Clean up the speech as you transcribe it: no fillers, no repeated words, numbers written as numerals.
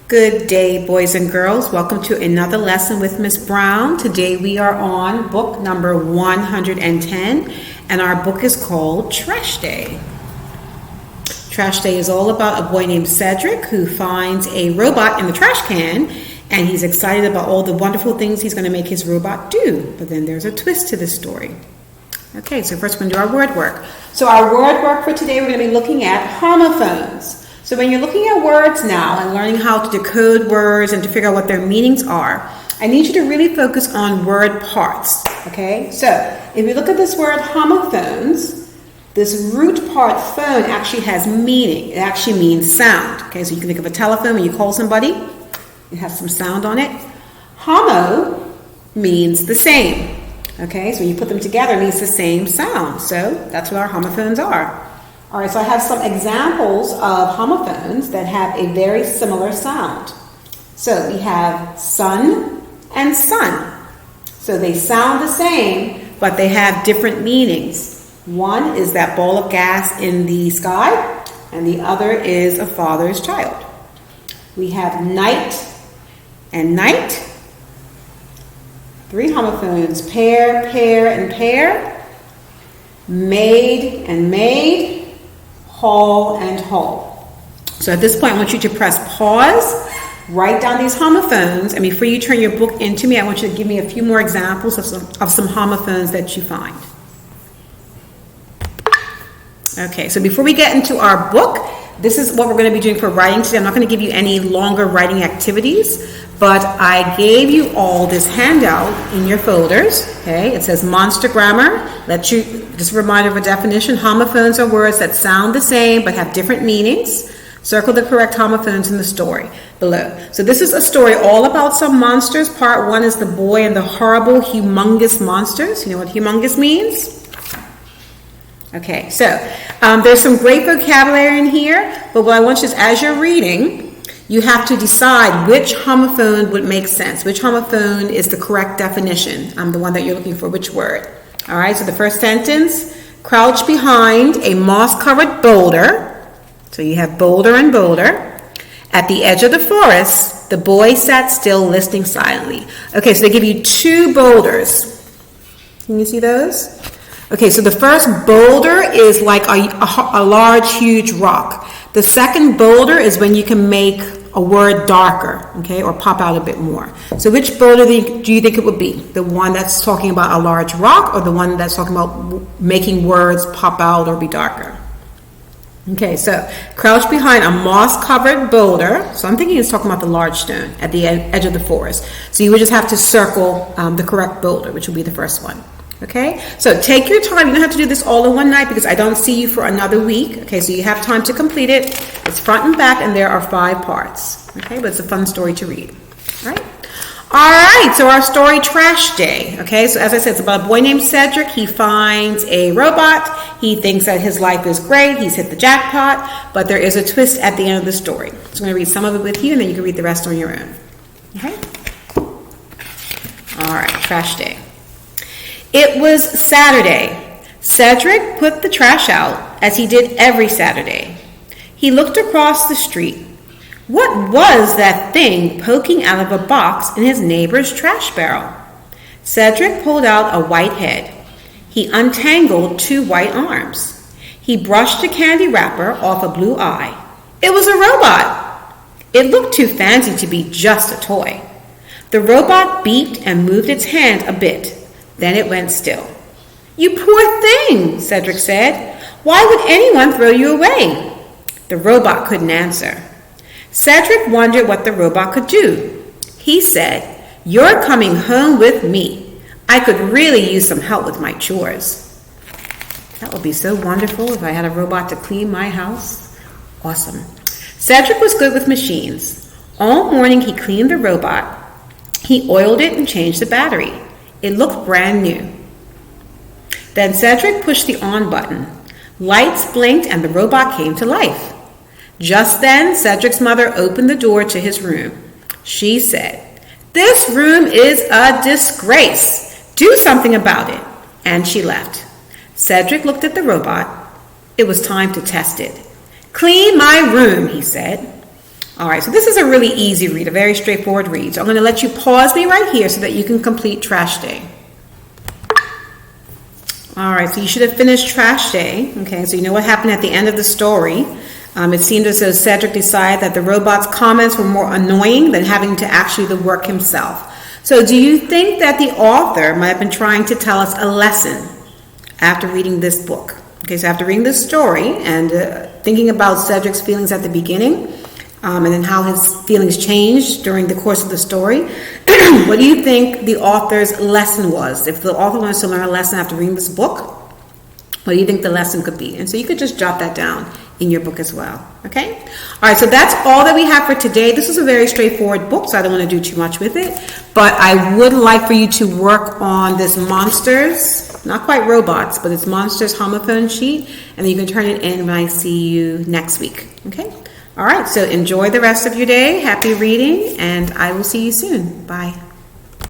Good day, boys and girls. Welcome to another lesson with Miss Brown. Today we are on book number 110, and our book is called Trash Day. Trash Day is all about a boy named Cedric who finds a robot in the trash can, and he's excited about all the wonderful things he's going to make his robot do. But then there's a twist to this story. Okay, so first we're going to do our word work. So our word work for today, we're going to be looking at homophones. So when you're looking at words now and learning how to decode words and to figure out what their meanings are, I need you to really focus on word parts, okay? So if you look at this word homophones, this root part phone actually has meaning. It actually means sound, okay? So you can think of a telephone when you call somebody. It has some sound on it. Homo means the same, okay? So when you put them together, it means the same sound. So that's what our homophones are. All right, so I have some examples of homophones that have a very similar sound. So we have sun and sun. So they sound the same, but they have different meanings. One is that ball of gas in the sky, and the other is a father's child. We have night and night. Three homophones, pair, pair, and pair. Maid and maid. Hall and hall. So at this point, I want you to press pause, write down these homophones, and before you turn your book into me, I want you to give me a few more examples of some homophones that you find. Okay, so before we get into our book, this is what we're going to be doing for writing today. I'm not going to give you any longer writing activities, but I gave you all this handout in your folders. Okay, it says Monster Grammar. Just a reminder of a definition. Homophones are words that sound the same but have different meanings. Circle the correct homophones in the story below. So this is a story all about some monsters. Part one is the boy and the horrible, humongous monsters. You know what humongous means? Okay, so there's some great vocabulary in here, but what I want you is, as you're reading, you have to decide which homophone would make sense. Which homophone is the correct definition? The one that you're looking for, which word? All right, so the first sentence, crouch behind a moss-covered boulder. So you have boulder and boulder. At the edge of the forest, the boy sat still, listening silently. Okay, so they give you two boulders. Can you see those? Okay, so the first boulder is like a large, huge rock. The second boulder is when you can make a word darker, okay, or pop out a bit more. So which boulder do you think it would be? The one that's talking about a large rock, or the one that's talking about making words pop out or be darker? Okay, so crouch behind a moss-covered boulder. So I'm thinking it's talking about the large stone at the edge of the forest. So you would just have to circle the correct boulder, which will be the first one. Okay, so take your time. You don't have to do this all in one night because I don't see you for another week. Okay, so you have time to complete it. It's front and back, and there are 5 parts. Okay, but it's a fun story to read. All right, so our story, Trash Day. Okay, so as I said, it's about a boy named Cedric. He finds a robot. He thinks that his life is great. He's hit the jackpot, but there is a twist at the end of the story. So I'm going to read some of it with you, and then you can read the rest on your own. Okay? All right, Trash Day. It was Saturday. Cedric put the trash out, as he did every Saturday. He looked across the street. What was that thing poking out of a box in his neighbor's trash barrel? Cedric pulled out a white head. He untangled 2 white arms. He brushed a candy wrapper off a blue eye. It was a robot. It looked too fancy to be just a toy. The robot beeped and moved its hand a bit. Then it went still. You poor thing, Cedric said. Why would anyone throw you away? The robot couldn't answer. Cedric wondered what the robot could do. He said, You're coming home with me. I could really use some help with my chores. That would be so wonderful if I had a robot to clean my house. Awesome. Cedric was good with machines. All morning he cleaned the robot. He oiled it and changed the battery. It looked brand new. Then Cedric pushed the on button. Lights blinked and the robot came to life. Just then, Cedric's mother opened the door to his room. She said, This room is a disgrace. Do something about it. And she left. Cedric looked at the robot. It was time to test it. Clean my room, he said. All right, so this is a really easy read, a very straightforward read. So I'm going to let you pause me right here so that you can complete Trash Day. All right, so you should have finished Trash Day. Okay, so you know what happened at the end of the story. It seemed as though Cedric decided that the robot's comments were more annoying than having to actually do the work himself. So do you think that the author might have been trying to tell us a lesson after reading this book? Okay, so after reading this story and thinking about Cedric's feelings at the beginning, and then how his feelings changed during the course of the story, what do you think the author's lesson was? If the author wants to learn a lesson after reading this book, what do you think the lesson could be? And so you could just jot that down in your book as well. Okay? All right, so that's all that we have for today. This is a very straightforward book, so I don't want to do too much with it. But I would like for you to work on this monsters, not quite robots, but it's monsters homophone sheet, and then you can turn it in when I see you next week. Okay? All right, so enjoy the rest of your day. Happy reading, and I will see you soon. Bye.